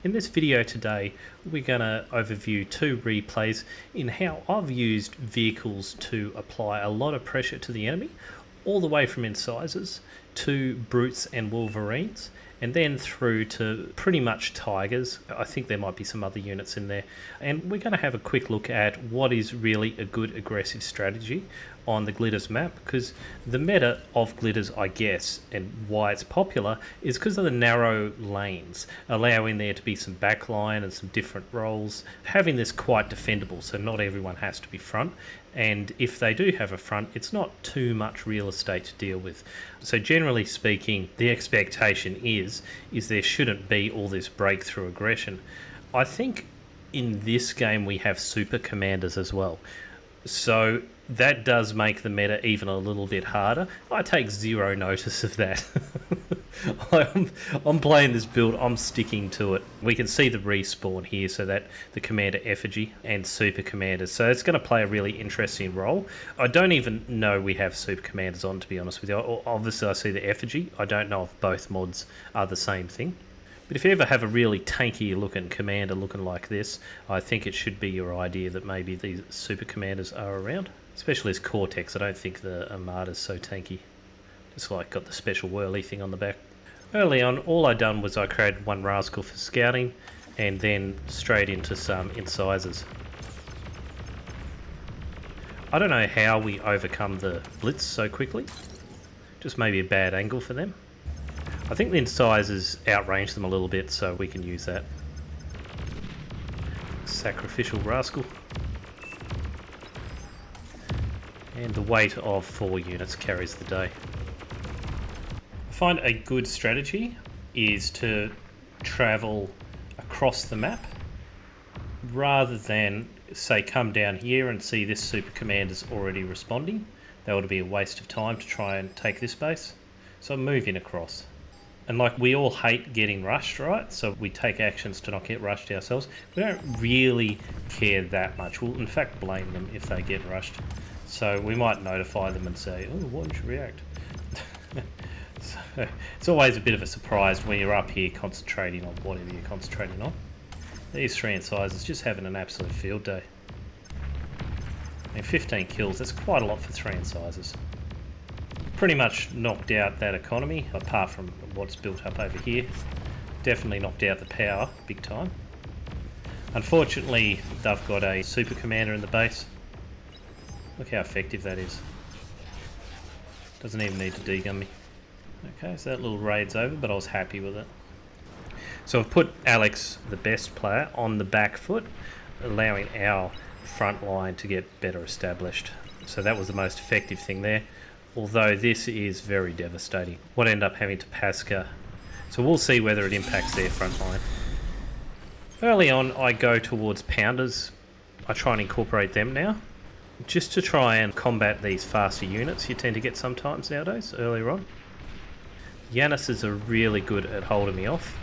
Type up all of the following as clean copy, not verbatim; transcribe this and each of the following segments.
In this video today, we're going to overview two replays in how I've used vehicles to apply a lot of pressure to the enemy, all the way from incisors to brutes and wolverines, and then through to pretty much tigers. I think there might be some other units in there. And we're going to have a quick look at what is really a good aggressive strategy on the glitters map, because the meta of glitters, I guess, and why it's popular is because of the narrow lanes, allowing there to be some backline and some different roles, having this quite defendable, so not everyone has to be front, and if they do have a front, it's not too much real estate to deal with. So generally speaking, the expectation is there shouldn't be all this breakthrough aggression. I think in this game we have super commanders as well, so that does make the meta even a little bit harder. I take zero notice of that. I'm playing this build, I'm sticking to it. We can see the respawn here, so that the commander effigy and super commanders, so it's going to play a really interesting role. I don't even know we have super commanders on, to be honest with you. Obviously I see the effigy, I don't know if both mods are the same thing. But if you ever have a really tanky looking commander looking like this, I think it should be your idea that maybe these super commanders are around. Especially as Cortex, I don't think the Armada's so tanky. Just like got the special whirly thing on the back. Early on, all I done was I created one rascal for scouting, and then straight into some incisors. I don't know how we overcome the blitz so quickly. Just maybe a bad angle for them. I think the incisors outrange them a little bit, so we can use that. Sacrificial rascal. And the weight of 4 units carries the day. I find a good strategy is to travel across the map rather than, say, come down here and see this super commander's already responding. That would be a waste of time to try and take this base. So I'm moving across. And like, we all hate getting rushed, right? So we take actions to not get rushed ourselves. We don't really care that much. We'll in fact blame them if they get rushed. So we might notify them and say, oh, why did you react? So it's always a bit of a surprise when you're up here concentrating on whatever you're concentrating on. These 3 incisors just having an absolute field day. And 15 kills, that's quite a lot for 3 incisors. Pretty much knocked out that economy, apart from what's built up over here. Definitely knocked out the power, big time. Unfortunately, they've got a super commander in the base. Look how effective that is. Doesn't even need to degun me. Okay, so that little raid's over, but I was happy with it. So I've put Alex, the best player, on the back foot, allowing our front line to get better established. So that was the most effective thing there. Although this is very devastating. What I end up having to Pasca. So we'll see whether it impacts their front line. Early on, I go towards pounders. I try and incorporate them now, just to try and combat these faster units you tend to get sometimes nowadays, earlier on. Yanis's are really good at holding me off,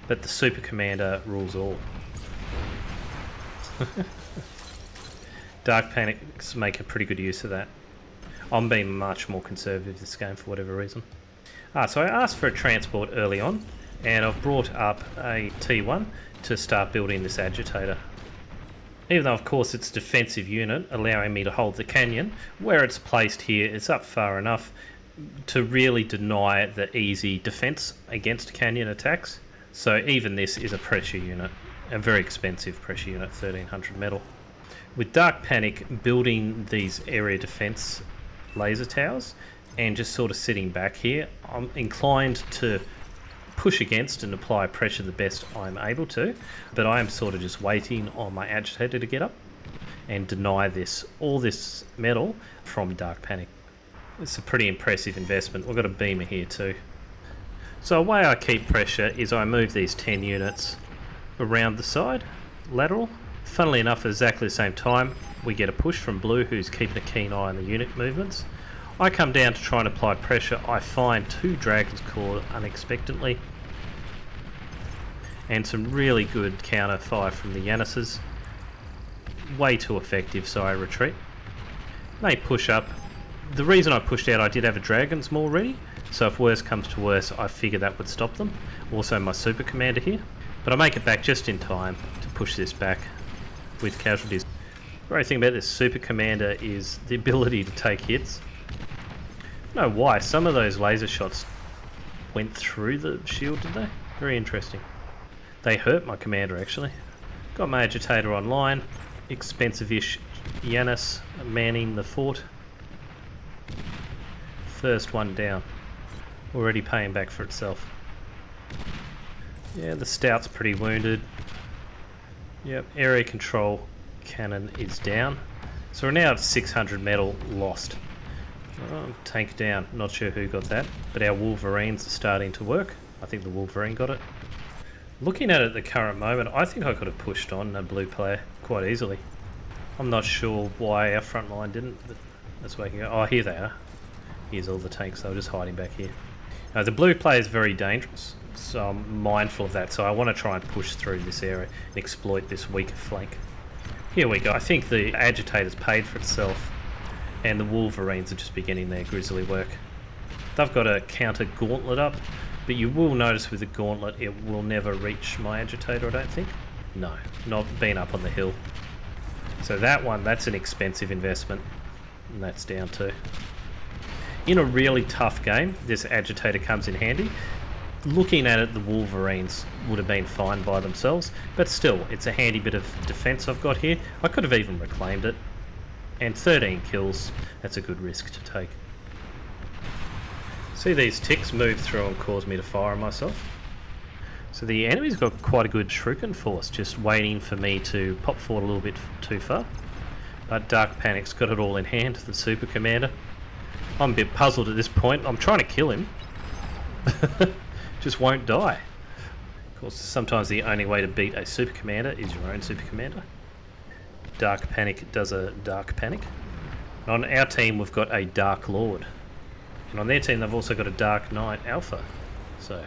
but the super commander rules all. Dark Panics make a pretty good use of that. I'm being much more conservative this game for whatever reason. So I asked for a transport early on, and I've brought up a T1 to start building this agitator. Even though of course it's a defensive unit, allowing me to hold the canyon, where it's placed here, it's up far enough to really deny the easy defense against canyon attacks. So even this is a pressure unit, a very expensive pressure unit, 1300 metal. With Dark Panic building these area defense laser towers and just sort of sitting back here, I'm inclined to push against and apply pressure the best I'm able to, but I am sort of just waiting on my agitator to get up and deny all this metal from Dark Panic. It's a pretty impressive investment. We've got a beamer here too. So the way I keep pressure is I move these 10 units around the side, lateral. Funnily enough, at exactly the same time, we get a push from Blue, who's keeping a keen eye on the unit movements. I come down to try and apply pressure. I find 2 Dragon's Claw unexpectedly, and some really good counter fire from the Yanis's. Way too effective, so I retreat. They push up. The reason I pushed out, I did have a Dragon's Maw ready, so if worse comes to worse, I figured that would stop them. Also my super commander here. But I make it back just in time to push this back with casualties. The great thing about this Super Commander is the ability to take hits. I don't know why, some of those laser shots went through the shield, did they? Very interesting. They hurt my commander actually. Got my agitator online, expensive-ish Yanis manning the fort. First one down. Already paying back for itself. Yeah, the stout's pretty wounded. Yep, area control cannon is down. So we're now at 600 metal lost. Oh, tank down, not sure who got that, but our Wolverines are starting to work. I think the Wolverine got it. Looking at it at the current moment, I think I could have pushed on a blue player quite easily. I'm not sure why our front line didn't, but that's where I can go. Oh, here they are. Here's all the tanks, they were just hiding back here. Now, the blue player is very dangerous, so I'm mindful of that, so I want to try and push through this area and exploit this weaker flank. Here we go. I think the agitator's paid for itself, and the Wolverines are just beginning their grisly work. They've got a counter gauntlet up, but you will notice with the gauntlet it will never reach my agitator, I don't think. No, not being up on the hill. So that one, that's an expensive investment, and that's down too. In a really tough game, this agitator comes in handy. Looking at it, the Wolverines would have been fine by themselves, but still, it's a handy bit of defense I've got here. I could have even reclaimed it. And 13 kills, that's a good risk to take. See these ticks move through and cause me to fire on myself. So the enemy's got quite a good shuriken force, just waiting for me to pop forward a little bit too far. But Dark Panic's got it all in hand, the Super Commander. I'm a bit puzzled at this point. I'm trying to kill him. Just won't die. Of course, sometimes the only way to beat a Super Commander is your own Super Commander. Dark Panic does a Dark Panic. On our team we've got a Dark Lord. And on their team they've also got a Dark Knight Alpha. So,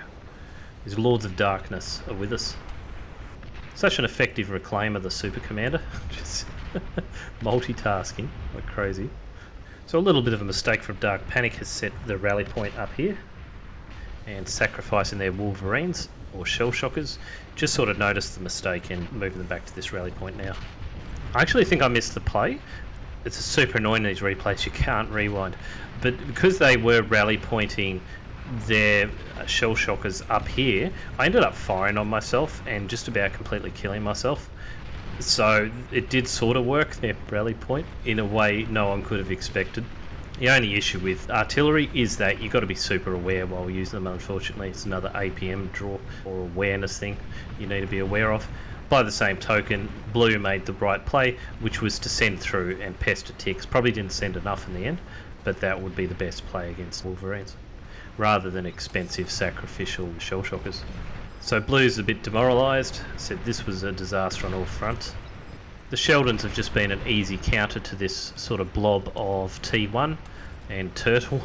these Lords of Darkness are with us. Such an effective reclaimer, the Super Commander. Just multitasking like crazy. So a little bit of a mistake from Dark Panic has set the rally point up here. And sacrificing their Wolverines, or Shell Shockers. Just sort of noticed the mistake and moving them back to this rally point now. I actually think I missed the play. It's super annoying in these replays, you can't rewind. But because they were rally pointing their Shell Shockers up here, I ended up firing on myself and just about completely killing myself. So it did sort of work, their rally point, in a way no one could have expected. The only issue with artillery is that you've got to be super aware while using them, unfortunately. It's another APM draw or awareness thing you need to be aware of. By the same token, blue made the right play, which was to send through and pester ticks. Probably didn't send enough in the end, but that would be the best play against Wolverines, rather than expensive sacrificial Shell Shockers. So blue's a bit demoralised, said this was a disaster on all fronts. The Sheldons have just been an easy counter to this sort of blob of T1 and Turtle.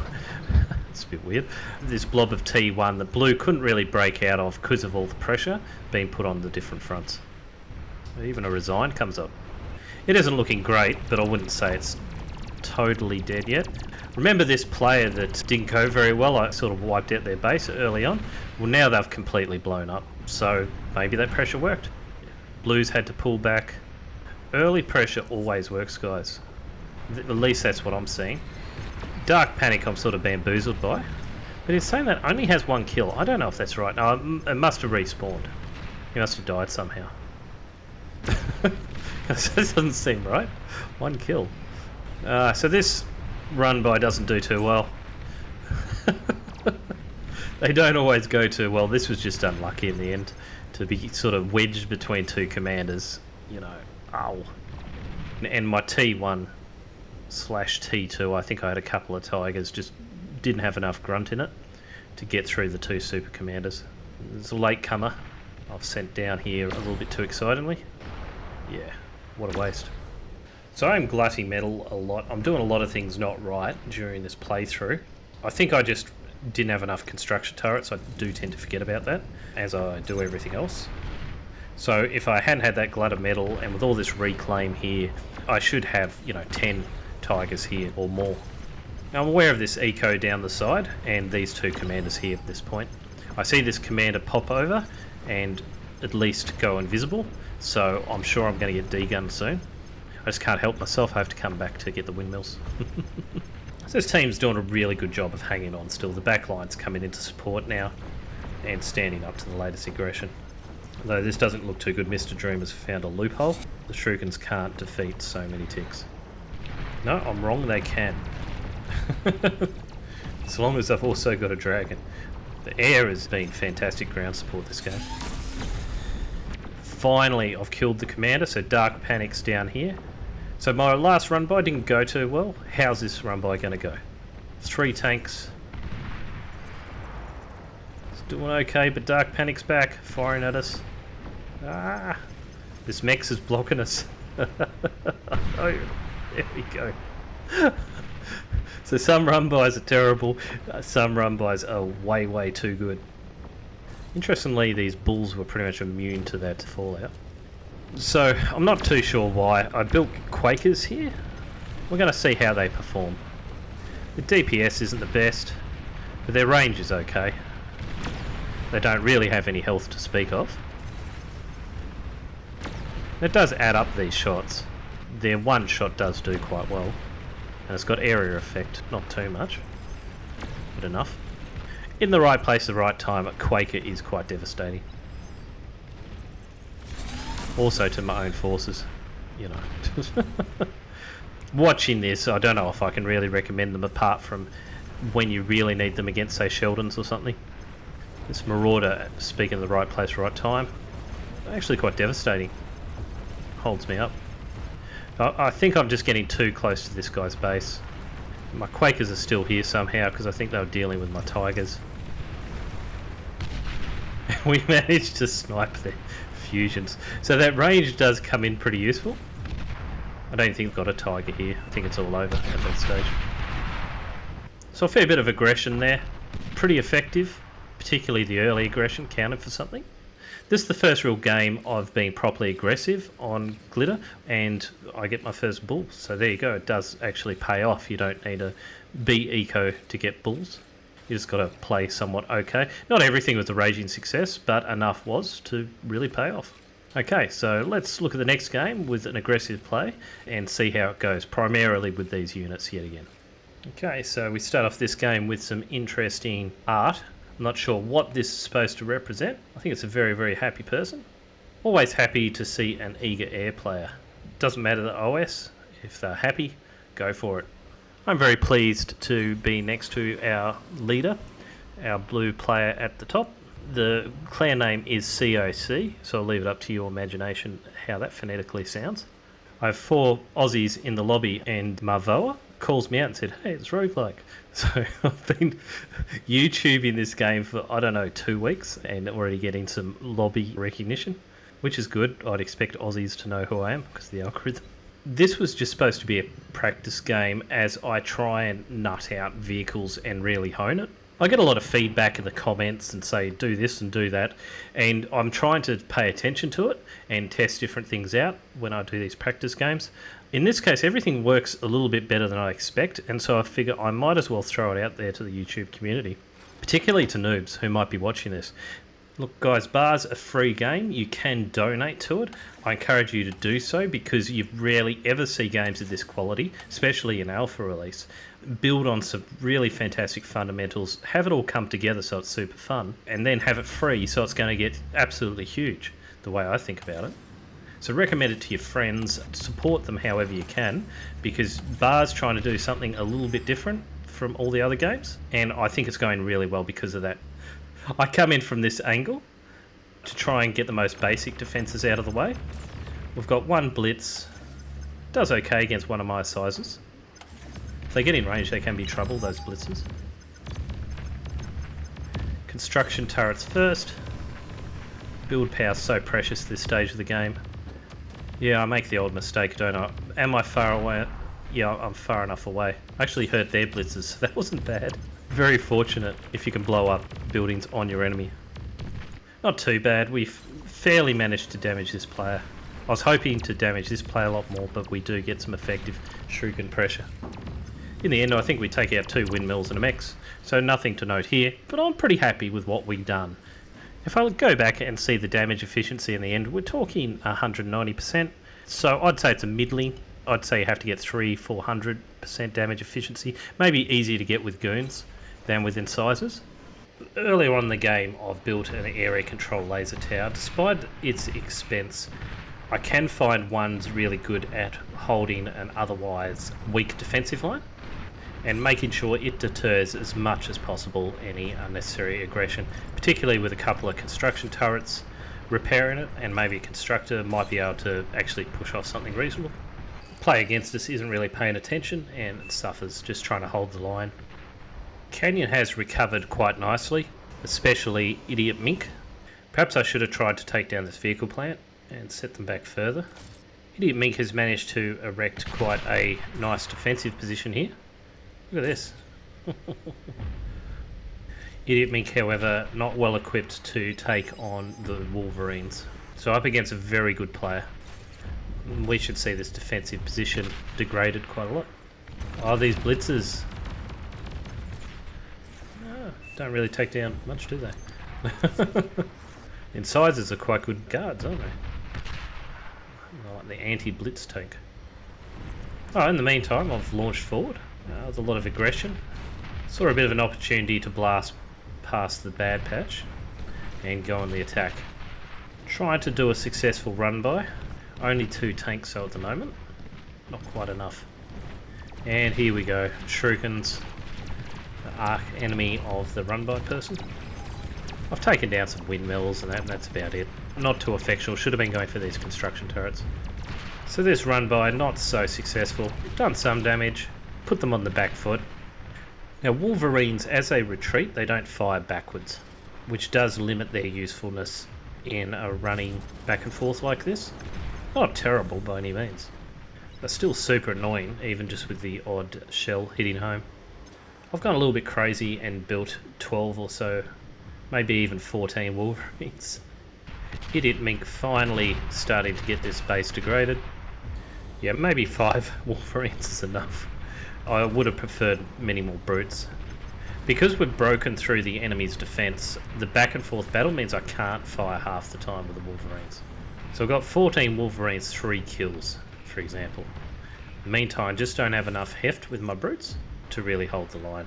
It's a bit weird. This blob of T1 that blue couldn't really break out of because of all the pressure being put on the different fronts. Even a resign comes up. It isn't looking great, but I wouldn't say it's totally dead yet. Remember this player that didn't go very well, I sort of wiped out their base early on? Well, now they've completely blown up, so maybe that pressure worked. Blues had to pull back. Early pressure always works, guys. At least that's what I'm seeing. Dark Panic I'm sort of bamboozled by, but it's saying that only has one kill. I don't know if that's right. No, it must have respawned. He must have died somehow. This doesn't seem right. One kill. So this run-by doesn't do too well. They don't always go too well. This was just unlucky in the end to be sort of wedged between two commanders. You know, ow. And my T1 / T2, I think I had a couple of Tigers, just didn't have enough grunt in it to get through the two super commanders. It's a latecomer I've sent down here a little bit too excitedly. Yeah, what a waste. So I'm glutting metal a lot. I'm doing a lot of things not right during this playthrough. I think I just didn't have enough construction turrets. I do tend to forget about that, as I do everything else. So if I hadn't had that glut of metal, and with all this reclaim here, I should have, 10 Tigers here or more. Now I'm aware of this eco down the side, and these two commanders here at this point. I see this commander pop over, and at least go invisible, so I'm sure I'm going to get D-gunned soon. I just can't help myself, I have to come back to get the windmills. So this team's doing a really good job of hanging on still. The backline's coming into support now and standing up to the latest aggression. Though this doesn't look too good, Mr. Dream has found a loophole. The Shurikens can't defeat so many ticks. No, I'm wrong, they can. As long as I've also got a dragon. The air has been fantastic ground support this game. Finally, I've killed the commander, so Dark Panic's down here. So my last run-by didn't go too well. How's this run-by going to go? 3 tanks. It's doing okay, but Dark Panic's back, firing at us. Ah, this Mex is blocking us. Oh, there we go. So some run-bys are terrible, some run-bys are way, way too good. Interestingly, these bulls were pretty much immune to that fallout. So, I'm not too sure why. I built Quakers here. We're going to see how they perform. The DPS isn't the best, but their range is okay. They don't really have any health to speak of. It does add up these shots. Their one shot does do quite well. And it's got area effect, not too much, but enough. In the right place at the right time, a Quaker is quite devastating. Also to my own forces, you know. Watching this, I don't know if I can really recommend them apart from when you really need them against, say, Sheldons or something. This Marauder, speaking of the right place, right time, actually quite devastating. Holds me up. I think I'm just getting too close to this guy's base. My Quakers are still here somehow because I think they were dealing with my Tigers. We managed to snipe their fusions. So that range does come in pretty useful. I don't think I've got a Tiger here. I think it's all over at that stage. So a fair bit of aggression there. Pretty effective. Particularly the early aggression counted for something. This is the first real game I've been properly aggressive on Glitter, and I get my first bull. So there you go, it does actually pay off. You don't need to be eco to get bulls. You just got to play somewhat okay. Not everything was a raging success, but enough was to really pay off. Okay, so let's look at the next game with an aggressive play and see how it goes, primarily with these units yet again. Okay, so we start off this game with some interesting art. I'm not sure what this is supposed to represent. I think it's a very, very happy person. Always happy to see an eager air player. Doesn't matter the OS, if they're happy, go for it. I'm very pleased to be next to our leader, our blue player at the top. The clan name is COC, so I'll leave it up to your imagination how that phonetically sounds. I have 4 Aussies in the lobby, and Marvoa calls me out and said, hey, it's roguelike. So I've been YouTubing this game for, I don't know, 2 weeks and already getting some lobby recognition, which is good. I'd expect Aussies to know who I am because of the algorithm. This was just supposed to be a practice game as I try and nut out vehicles and really hone it. I get a lot of feedback in the comments and say do this and do that, and I'm trying to pay attention to it and test different things out when I do these practice games. In this case, everything works a little bit better than I expect, and so I figure I might as well throw it out there to the YouTube community, particularly to noobs who might be watching this. Look guys, Bar's a free game. You can donate to it. I encourage you to do so because you rarely ever see games of this quality, especially in alpha release. Build on some really fantastic fundamentals, have it all come together so it's super fun, and then have it free so it's going to get absolutely huge, the way I think about it. So recommend it to your friends, support them however you can, because Bar's trying to do something a little bit different from all the other games, and I think it's going really well because of that. I come in from this angle to try and get the most basic defences out of the way. We've got 1 blitz, does okay against one of my sizes. If they get in range they can be trouble, those blitzes. Construction turrets first. Build power's so precious this stage of the game. Yeah, I make the old mistake, don't I? Am I far away? Yeah, I'm far enough away. I actually hurt their blitzes, so that wasn't bad. Very fortunate if you can blow up buildings on your enemy. Not too bad, we fairly managed to damage this player. I was hoping to damage this player a lot more, but we do get some effective shuriken pressure. In the end, I think we take out 2 windmills and a mech, so nothing to note here, but I'm pretty happy with what we've done. If I go back and see the damage efficiency in the end, we're talking 190%. So I'd say it's a middling. I'd say you have to get 400% damage efficiency. Maybe easier to get with goons than with incisors. Earlier on in the game, I've built an area control laser tower. Despite its expense, I can find ones really good at holding an otherwise weak defensive line and making sure it deters as much as possible any unnecessary aggression, particularly with a couple of construction turrets repairing it, and maybe a constructor might be able to actually push off something reasonable. Play against us isn't really paying attention and it suffers just trying to hold the line. Canyon has recovered quite nicely, especially Idiot Mink. Perhaps I should have tried to take down this vehicle plant and set them back further. Idiot Mink has managed to erect quite a nice defensive position here. Look at this. Idiot Mink, however, not well equipped to take on the Wolverines. So up against a very good player. We should see this defensive position degraded quite a lot. Oh, these blitzers don't really take down much, do they? Incisors are quite good guards, aren't they? Like the anti-blitz tank. Oh, in the meantime, I've launched forward with a lot of aggression. Saw a bit of an opportunity to blast past the bad patch and go on the attack. Trying to do a successful run-by. Only 2 tanks so at the moment. Not quite enough. And here we go. Shurikens, the arch enemy of the run-by person. I've taken down some windmills and that's about it. Not too effectual. Should have been going for these construction turrets. So this run-by, not so successful. Done some damage. Put them on the back foot. Now Wolverines, as they retreat, they don't fire backwards, which does limit their usefulness in a running back and forth like this. Not terrible by any means, but still super annoying, even just with the odd shell hitting home. I've gone a little bit crazy and built 12 or so, maybe even 14 Wolverines. Idiot Mink finally starting to get this base degraded. Yeah, maybe 5 Wolverines is enough. I would have preferred many more brutes. Because we've broken through the enemy's defense, the back and forth battle means I can't fire half the time with the Wolverines. So I've got 14 Wolverines, 3 kills, for example. Meantime, just don't have enough heft with my brutes to really hold the line.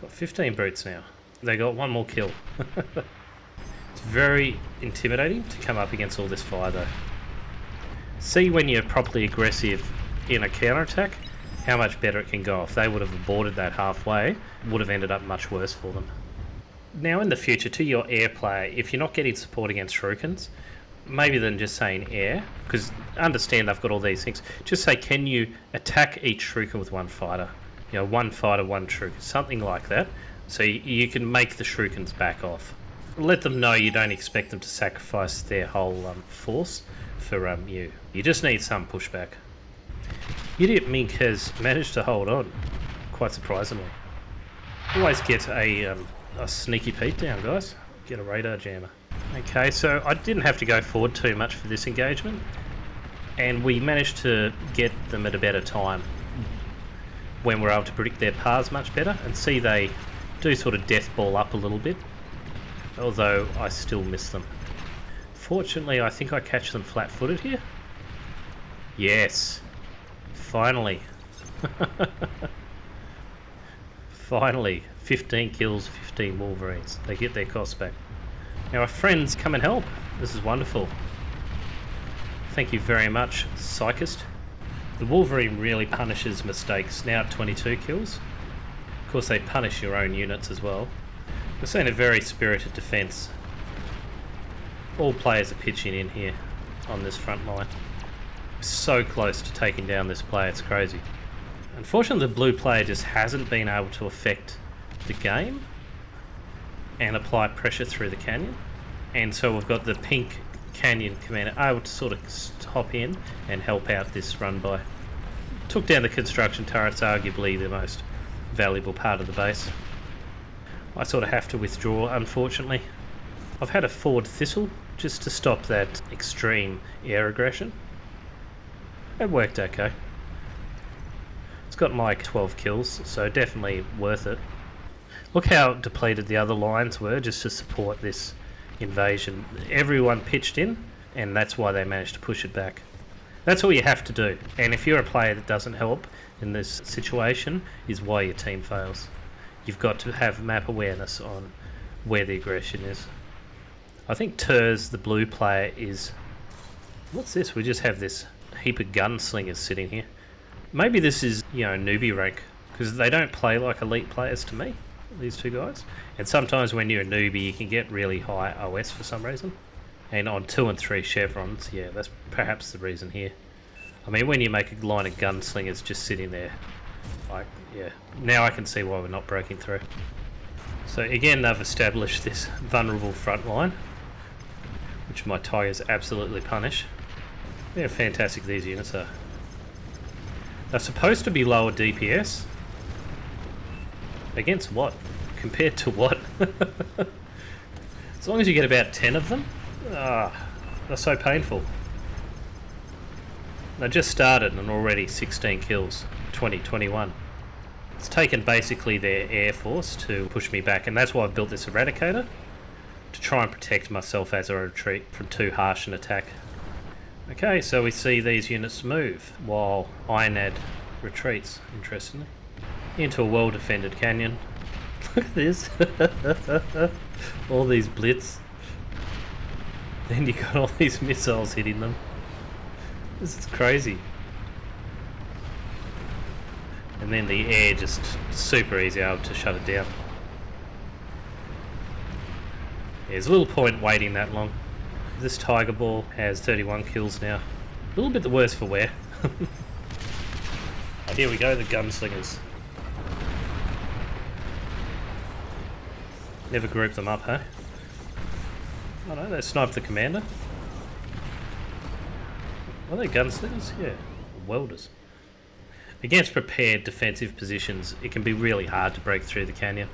Got 15 brutes now. They got 1 more kill. It's very intimidating to come up against all this fire though. See when you're properly aggressive in a counterattack, how much better it can go. If they would have aborted that halfway, it would have ended up much worse for them. Now in the future, to your air player, if you're not getting support against shurikens, maybe than just saying air, because understand they've got all these things, just say, can you attack each shuriken with 1 fighter? You know, 1 fighter, 1 shuriken, something like that. So you can make the shurikens back off. Let them know you don't expect them to sacrifice their whole force for you. You just need some pushback. Idiot Mink has managed to hold on, quite surprisingly. Always get a sneaky peek down, guys. Get a radar jammer. Okay, so I didn't have to go forward too much for this engagement, and we managed to get them at a better time when we're able to predict their paths much better, and see they do sort of death ball up a little bit, although I still miss them. Fortunately, I think I catch them flat-footed here. Yes, finally. Finally, 15 kills, 15 Wolverines. They get their costs back. Now our friends come and help. This is wonderful. Thank you very much, Psychist. The Wolverine really punishes mistakes. Now at 22 kills. Of course they punish your own units as well. We're seeing a very spirited defence. All players are pitching in here on this front line. We're so close to taking down this player, it's crazy. Unfortunately the blue player just hasn't been able to affect the game and apply pressure through the canyon, and so we've got the pink canyon commander able to sort of hop in and help out this run-by. Took down the construction turrets, arguably the most valuable part of the base. I sort of have to withdraw, unfortunately. I've had a forward thistle just to stop that extreme air aggression. It worked okay. It's got like 12 kills, so definitely worth it. Look how depleted the other lines were just to support this invasion. Everyone pitched in, and that's why they managed to push it back. That's all you have to do, and if you're a player that doesn't help in this situation, is why your team fails. You've got to have map awareness on where the aggression is. I think Turs, the blue player, is... What's this? We just have this heap of gunslingers sitting here. Maybe this is, newbie rank, because they don't play like elite players to me, these two guys. And sometimes when you're a newbie, you can get really high OS for some reason. And on 2 and 3 chevrons, yeah, that's perhaps the reason here. I mean, when you make a line of gunslingers just sitting there, like, yeah, now I can see why we're not breaking through. So again, they've established this vulnerable front line, which my Tigers absolutely punish. Yeah, fantastic these units are. They're supposed to be lower DPS. Against what? Compared to what? As long as you get about 10 of them, they're so painful. They just started and already 16 kills, 2021. It's taken basically their air force to push me back, and that's why I've built this eradicator, to try and protect myself as I retreat from too harsh an attack. Okay, so we see these units move while Ironad retreats, interestingly, into a well-defended canyon. Look at this. All these blitz. Then you got all these missiles hitting them. This is crazy. And then the air just super easy able to shut it down. Yeah, there's a little point waiting that long. This Tiger Ball has 31 kills now. A little bit the worse for wear. Oh, here we go, the gunslingers. Never group them up, huh? Oh no, they sniped the commander. Are they gunslingers? Yeah, welders. Against prepared defensive positions, it can be really hard to break through the canyon.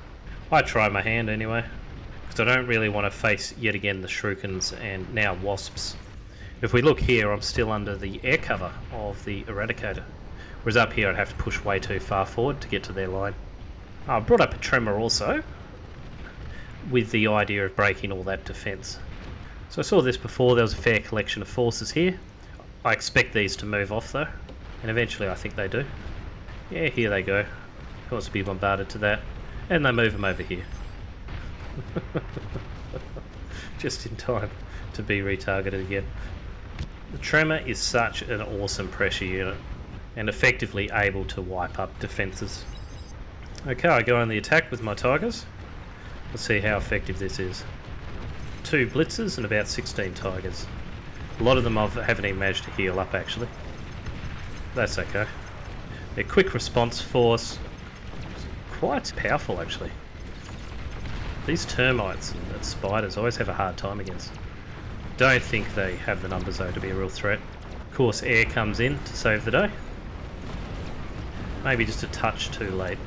I try my hand anyway, because I don't really want to face yet again the Shurikens and now Wasps. If we look here, I'm still under the air cover of the Eradicator, whereas up here I'd have to push way too far forward to get to their line. I brought up a Tremor also, with the idea of breaking all that defence. So I saw this before, there was a fair collection of forces here. I expect these to move off though, and eventually I think they do. Yeah, here they go. Who wants to be bombarded to that? And they move them over here. Just in time to be retargeted again. The Tremor is such an awesome pressure unit, and effectively able to wipe up defences. Okay, I go on the attack with my Tigers. Let's see how effective this is. 2 blitzers and about 16 Tigers. A lot of them I haven't even managed to heal up actually. That's okay. Their quick response force is quite powerful actually. These termites and spiders I always have a hard time against. Don't think they have the numbers though to be a real threat. Of course air comes in to save the day. Maybe just a touch too late.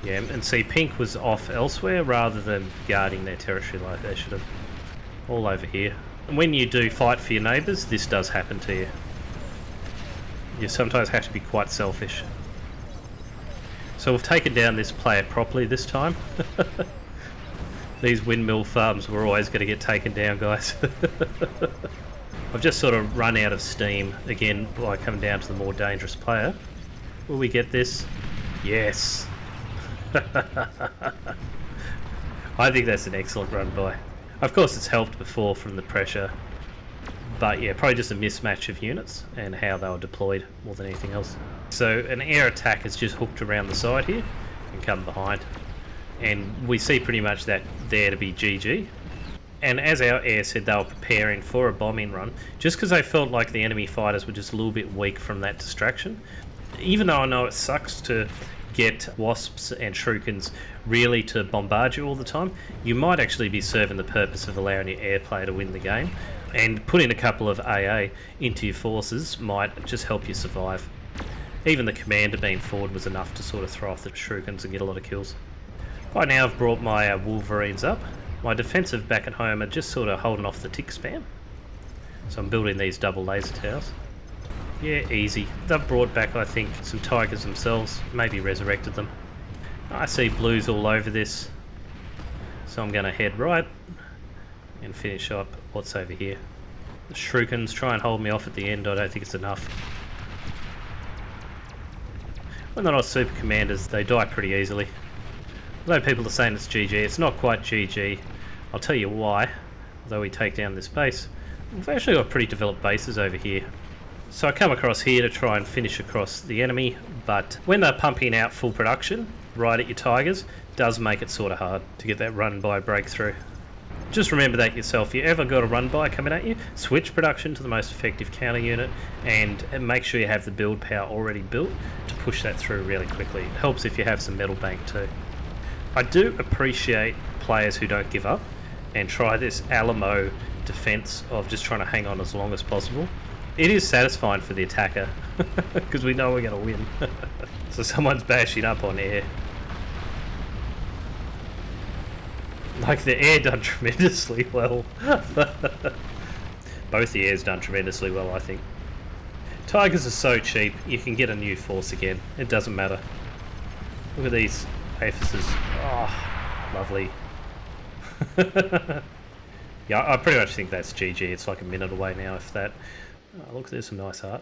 Yeah, and see, pink was off elsewhere rather than guarding their territory like they should have. All over here. And when you do fight for your neighbours, this does happen to you. You sometimes have to be quite selfish. So we've taken down this player properly this time. These windmill farms were always going to get taken down, guys. I've just sort of run out of steam again by coming down to the more dangerous player. Will we get this? Yes. I think that's an excellent run by. Of course it's helped before from the pressure, but yeah, probably just a mismatch of units and how they were deployed more than anything else. So an air attack is just hooked around the side here and come behind, and we see pretty much that there to be GG. And as our air said, they were preparing for a bombing run just because they felt like the enemy fighters were just a little bit weak from that distraction. Even though I know it sucks to get Wasps and Shurikens really to bombard you all the time, you might actually be serving the purpose of allowing your air player to win the game, and putting a couple of AA into your forces might just help you survive. Even the commander being forward was enough to sort of throw off the Shurikens and get a lot of kills. By now I've brought my Wolverines up. My defensive back at home are just sort of holding off the tick spam, so I'm building these double laser towers. Yeah, easy. They've brought back, I think, some Tigers themselves, maybe resurrected them. I see blues all over this, so I'm going to head right, and finish up what's over here. The Shurikens try and hold me off at the end. I don't think it's enough. When they're not super commanders, they die pretty easily. Although people are saying it's GG, it's not quite GG. I'll tell you why. Although we take down this base, we've actually got pretty developed bases over here. So I come across here to try and finish across the enemy, but when they're pumping out full production right at your tigers, it does make it sort of hard to get that run-by breakthrough. Just remember that yourself. If you ever got a run-by coming at you, switch production to the most effective counter unit and make sure you have the build power already built to push that through really quickly. It helps if you have some metal bank too. I do appreciate players who don't give up and try this Alamo defense of just trying to hang on as long as possible. It is satisfying for the attacker because we know we're going to win. So someone's bashing up on air. Like, the air done tremendously well. Both the air's done tremendously well, I think. Tigers are so cheap, you can get a new force again. It doesn't matter. Look at these aphises. Oh, lovely. Yeah, I pretty much think that's GG. It's like a minute away now, if that. Oh, look, there's some nice art.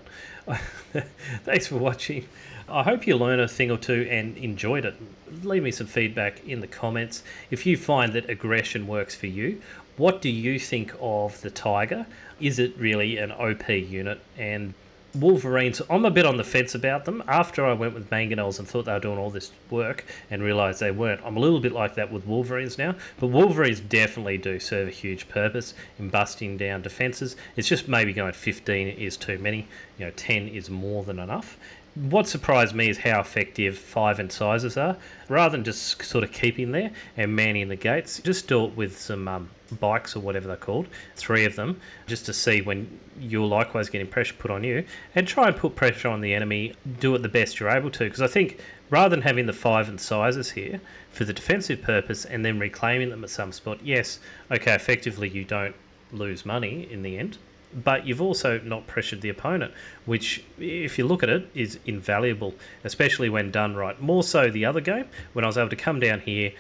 Thanks for watching. I hope you learned a thing or two and enjoyed it. Leave me some feedback in the comments. If you find that aggression works for you, what do you think of the Tiger? Is it really an OP unit? And Wolverines, I'm a bit on the fence about them. After I went with Mangonels and thought they were doing all this work and realised they weren't, I'm a little bit like that with Wolverines now. But Wolverines definitely do serve a huge purpose in busting down defences. It's just maybe going 15 is too many. 10 is more than enough. What surprised me is how effective 5 incisors are. Rather than just sort of keeping there and manning the gates, just do it with some bikes or whatever they're called, 3 of them, just to see when you're likewise getting pressure put on you, and try and put pressure on the enemy. Do it the best you're able to, because I think rather than having the 5 incisors here for the defensive purpose and then reclaiming them at some spot, yes, okay, effectively you don't lose money in the end, but you've also not pressured the opponent, which, if you look at it, is invaluable, especially when done right. More so the other game, when I was able to come down here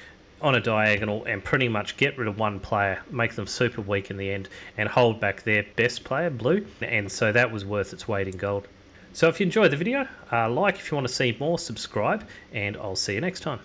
on a diagonal and pretty much get rid of one player, make them super weak in the end, and hold back their best player, blue, and so that was worth its weight in gold. So if you enjoyed the video, like if you want to see more, subscribe, and I'll see you next time.